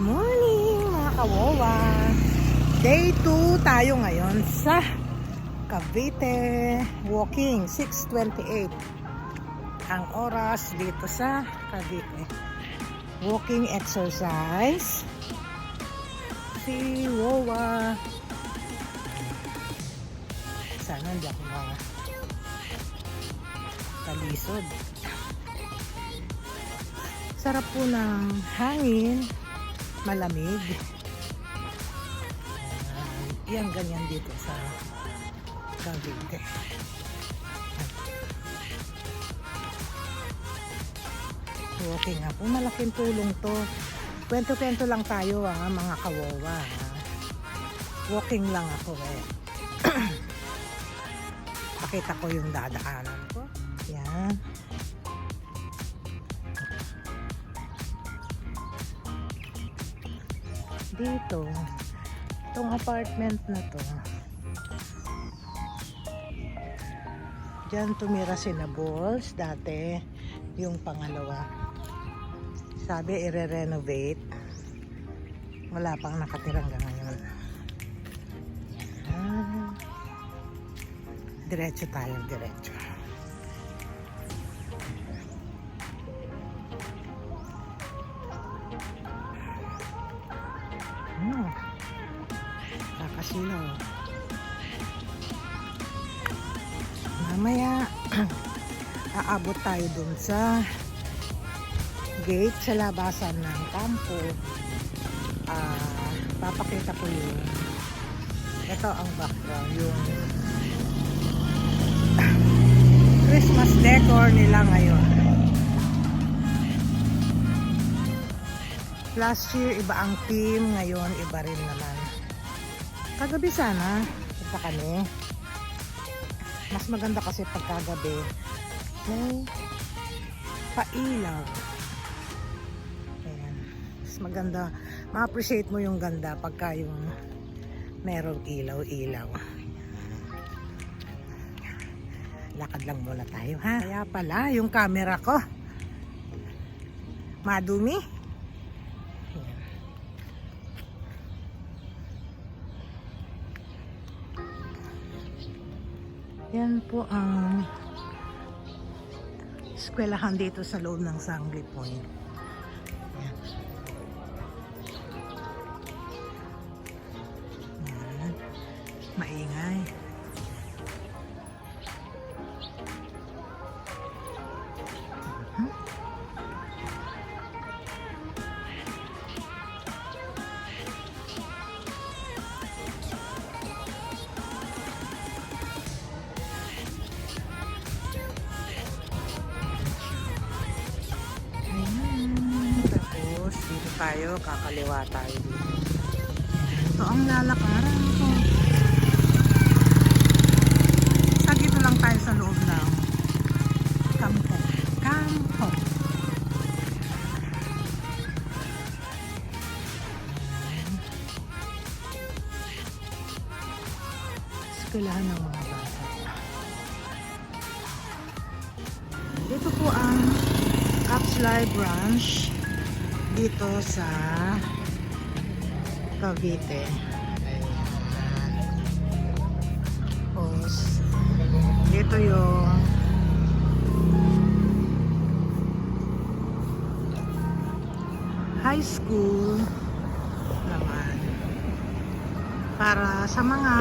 Morning mga kawawa. Day 2 tayo ngayon sa Cavite walking, 6:28 ang oras dito sa Cavite. Walking exercise. Si Wawa. Sana hindi ako talisod. Sarap po ng hangin, malamig. Yan ganyan dito sa Cavite. Walking ako. Malaking tulong to. Kwento-kwento lang tayo mga kawawa. Walking lang ako eh. Pakita ko yung dadaanan ko. Yan. Dito, itong apartment na to, dyan tumira sina Balls dati, yung pangalawa. Sabi i-renovate, wala pang nakatira hanggang ngayon. Diretso tayo, diretso. Kakasilaw. Mamaya aabot tayo dun sa gate sa labasan ng kampo. Papakita ko yung ito ang background, yung Christmas decor nila ngayon. Last year iba ang team, ngayon iba rin naman. Kagabi sana punta kami. Mas maganda kasi pagkagabi may pailaw. Ayan. Mas maganda, ma-appreciate mo yung ganda pagka yung merong ilaw-ilaw. Lakad lang muna tayo ha. Kaya pala yung camera ko madumi. Yan po ang eskwelahan dito sa loob ng Sangley Point. Yan. Yan. Maingay. Dito tayo, kakaliwa tayo dito. Ito ang lalakaran ko. Sa dito lang tayo sa loob ng kampo. Kampo. Eskwelahan ng mga bata. Dito po ang Capslay branch dito sa Cavite. Ayan. Tapos dito yung high school naman para sa mga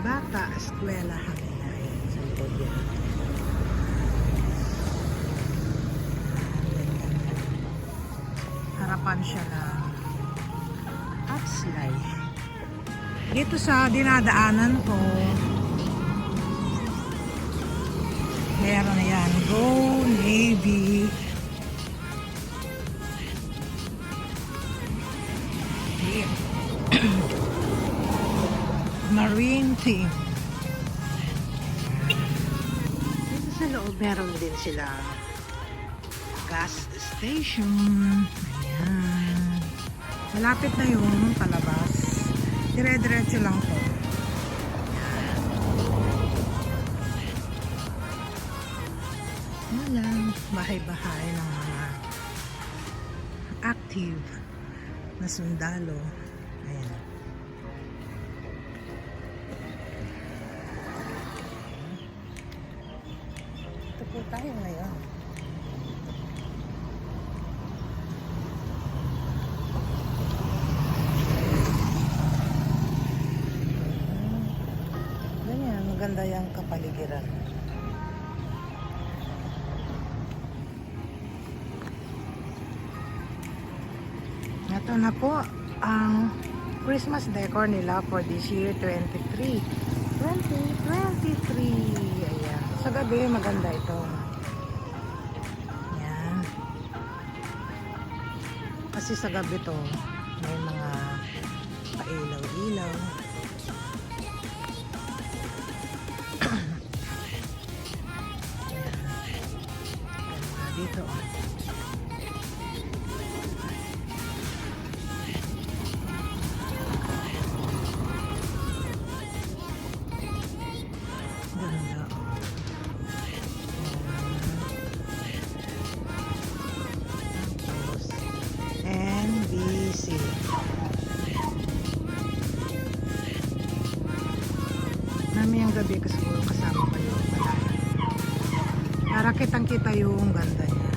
bata, eskwelahan. Ayan, sa likod yan. Harapan siya ng Capslay. Dito sa dinadaanan ko, meron na yan, Go Navy. Marine team. Dito sa loob meron din sila gas station. Ayan. Malapit na yung palabas. Dire-diretso lang to. Ayan lang. Bahay-bahay ng mga active na sundalo. Ayan. Ito po tayo ngayon. Ganyan, maganda yung kapaligiran. Ito na po ang Christmas decor nila for this year 2023. Ayan. Sa gabi maganda ito. Ayan. Kasi sa gabi to may mga pailaw-ilaw. Ayan. Dito oh. Ganda. Tapos, NBC. Namin yung gabi kasi kasama ko yung malayo. Para kitang-kita yung ganda niya.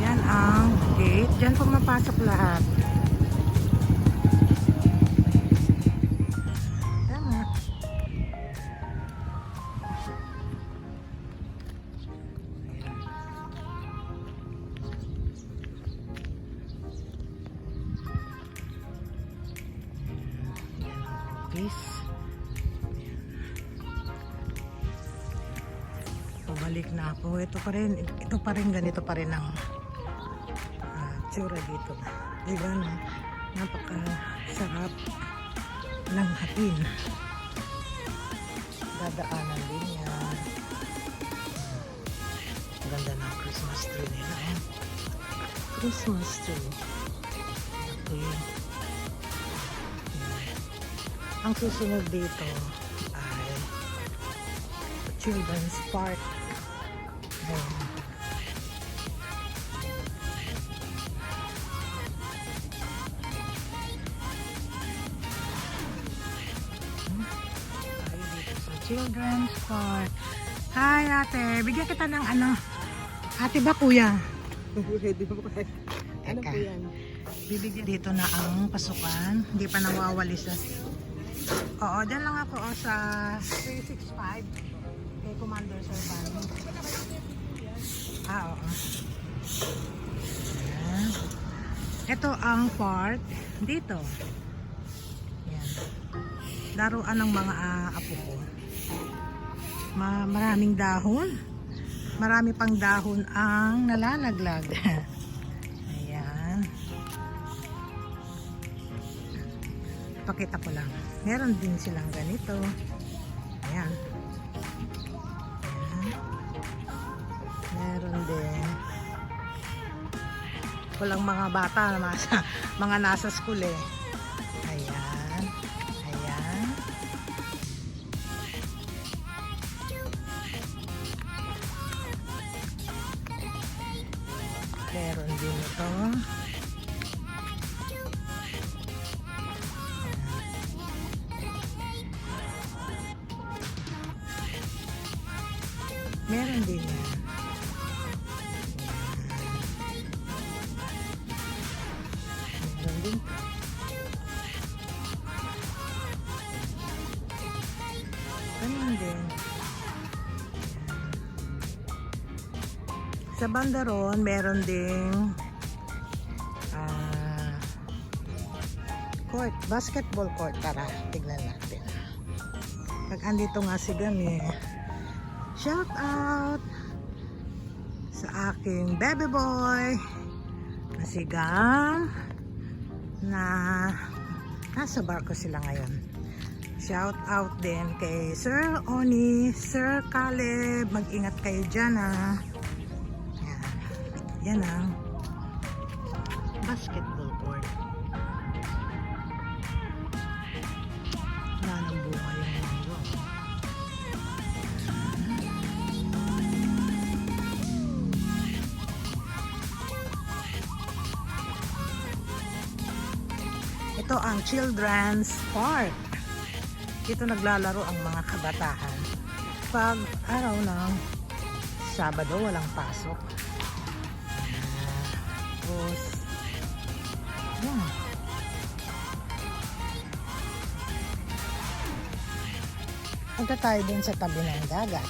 Yan ang gate. Diyan po mapasok lahat. Pabalik na ako. Ito pa rin ganito pa rin ang tsura dito. Diba no? Napaka sarap ng hapin. Dadaanan din yan. Ang ganda ng Christmas tree nila. Christmas tree. Okay. Ang susunod dito ay Children's Park. Ayan. Tayo dito sa Children's Park. Hi ate, bigyan kita ng ano. Ate ba kuya? Ano po yan? Bibigyan dito na ang pasukan. Hindi pa nawawalis na. Oo, dyan lang ako sa 365 kay Commander Servano. Oo. Ayan. Ito ang park dito. Ayan. Laruan ng mga apo ko. Maraming dahon. Marami pang dahon ang nalalaglag. Ayan. Pakita ko lang. Meron din silang ganito. Ayan. Ayan. Meron din. Walang mga bata, mga nasa school eh. Ayan. Ayan. Meron din ito. Meron din yan. Meron din. Ganyan din. Sa bandaron, meron ding court, basketball court. Tara, tignan natin. Pag andito nga si Gami, shout out sa aking baby boy na si Gam na nasa barko sila ngayon. Shout out din kay Sir Oni, Sir Caleb, mag-ingat kayo dyan ha. Yan, yan ang basketball court. Wala nang bunga yung mango. Ito ang Children's Park. Dito naglalaro ang mga kabataan. Pag araw ng Sabado, walang pasok. Tapos, yan. Punta tayo din sa tabi ng dagat.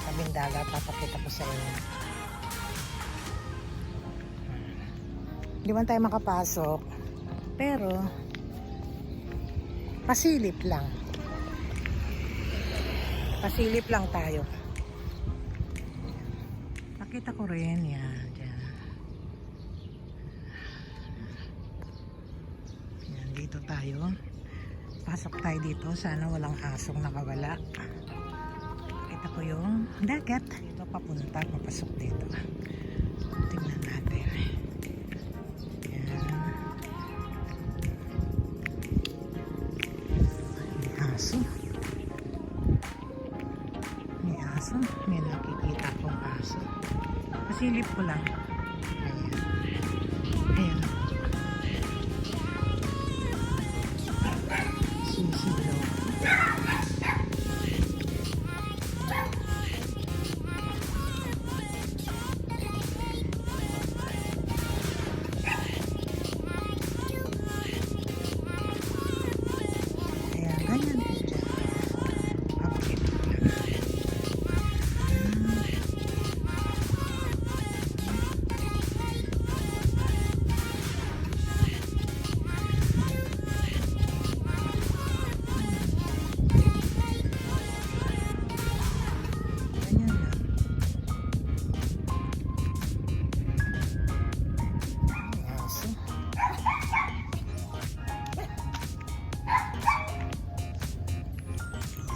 Tabing dagat, papakita ko sa inyo. Hindi man tayo makapasok, pero pasilip lang. Pasilip lang tayo. Nakita ko rin yan. Dyan. Yan, dito tayo. Pasok tayo dito. Sana walang asong nakawala. Nakita ko yung dagat. Dito papunta, papasok dito. Tingnan natin. Aso. May aso. May nakikita akong aso. Pasilip ko lang. Ayan. Ayan. Sisilaw. Ayan, ganyan.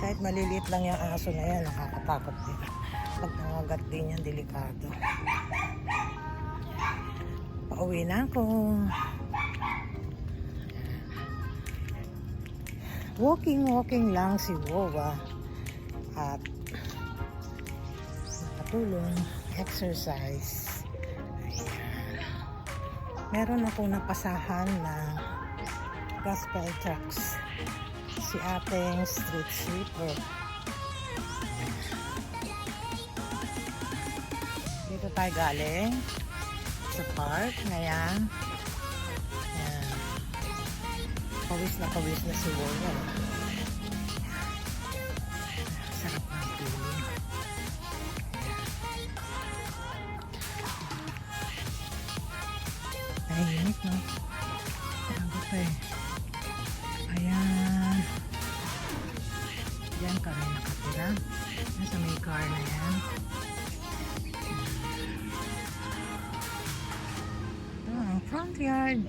Kahit maliliit lang yung aso na yan, nakakatakot din. Pag nangagat din yan, delikado. Pauwi na ako. Walking lang si Wowa. At nakatulong, exercise. Ayan. Meron ako napasahan na gospel trucks. Si ating street sweeper. Dito tayo galing sa park ngayon. Ayan. Pawis na si Wowa. Sarap ng feeling. Nahinit, no? Ano pa eh? Ayan. Diyan kami nakatira. Nasa may car na yan. Ito ang front yard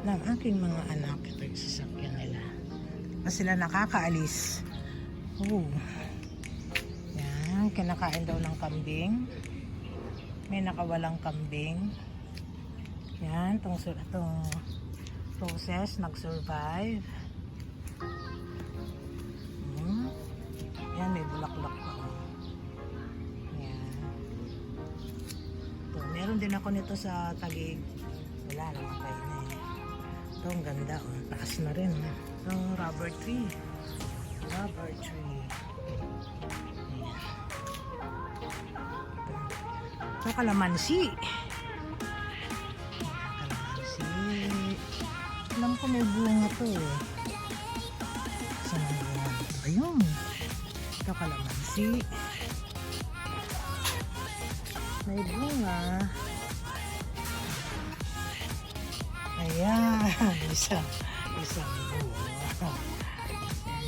ng aking mga anak. Ito yung sasakyan nila. Pa sila nakakaalis. Oh. Yan. Kinakain daw ng kambing. May nakawalang kambing. Yan. Itong process, nag-survive. Yan, may bulaklak pa. Yan. Ito, meron din ako nito sa Taguig. Wala, namatay na eh. Ito, ang ganda. Oh. Taas na rin. Ito, rubber tree. Rubber tree. Yan. Ito, kalamansi. Alam ko may bunga to eh. Saan ang bunga? Ayun. Ito kalamansi. May bunga. Ayan. Isang bunga.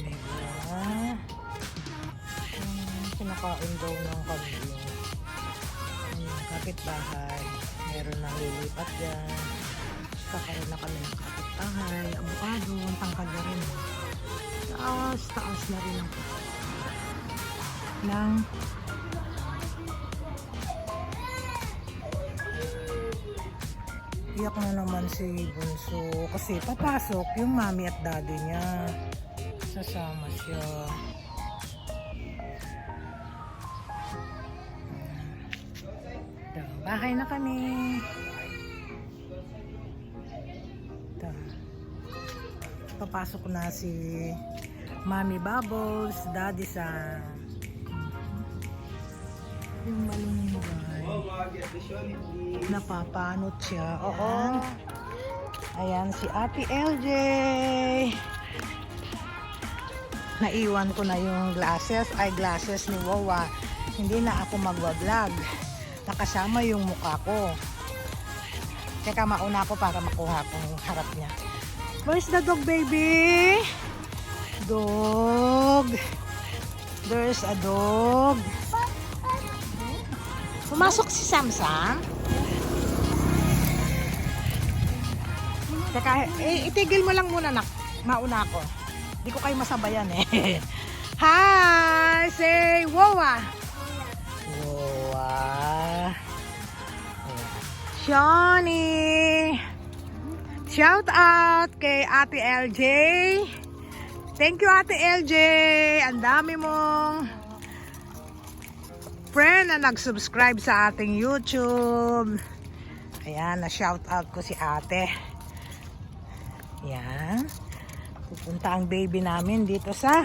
May bunga. Kinakain daw ng kambing. Ayun, kapitbahay. Meron nang lilipat dyan. Kakaroon na kami ng kapitbahay. Avocado, ang tangkad na rin. Taas na rin ang ng iyak na naman si Bunso kasi papasok yung mami at daddy niya, sasama siya. Ito, bahay na kami. papasok na si Mommy Bubbles, Daddy San. Yung malunggay. Napapanot siya. Oo. Ayan si Ate LJ. Naiwan ko na yung eyeglasses ni Wawa. Hindi na ako magwa-vlog. Nakasama yung mukha ko. Teka, mauna ako para makuha kong harap niya. Where's the dog, baby? Dog. There's a dog. Pumasok si Samsam. Teka, itigil mo lang muna, nak. Mauna ako. Hindi ko kayo masabayan eh. Hi! Say Wawa! Wawa! Shawnee! Shout out kay Ate LJ. Thank you, Ate LJ. Ang dami mong friend na nag-subscribe sa ating YouTube. Ayan, na-shout out ko si ate. Ayan. Pupunta ang baby namin dito sa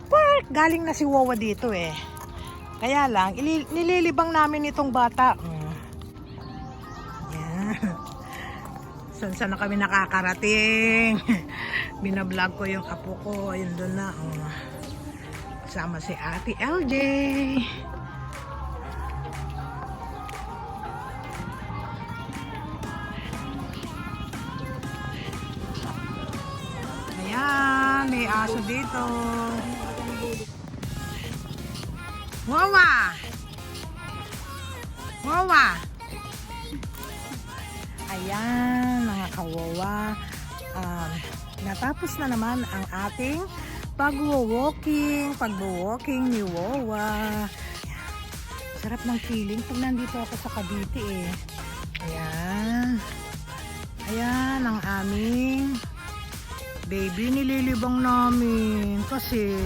park. Galing na si Wawa dito eh. Kaya lang, nililibang namin itong bata. Ayan. Saan na kami nakakarating. Binablog ko yung apo ko. Ayun doon na. Kasama si Ate LJ. Ayan, may aso dito. Wawa! Wawa! Ayan, mga kawawa. Natapos na naman ang ating pagwo-walking ni Wawa. Sarap ng feeling pag nandito ako sa Cavite eh. Ayan. Ayan ang aming baby, nililibang namin kasi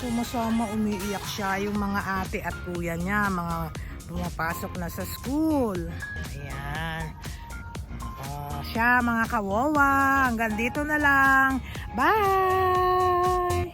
sumasama, umiiyak siya. Yung mga ate at kuya niya, mga pumapasok na sa school. Ayan. Siya mga kawawa. Hanggang dito na lang. Bye!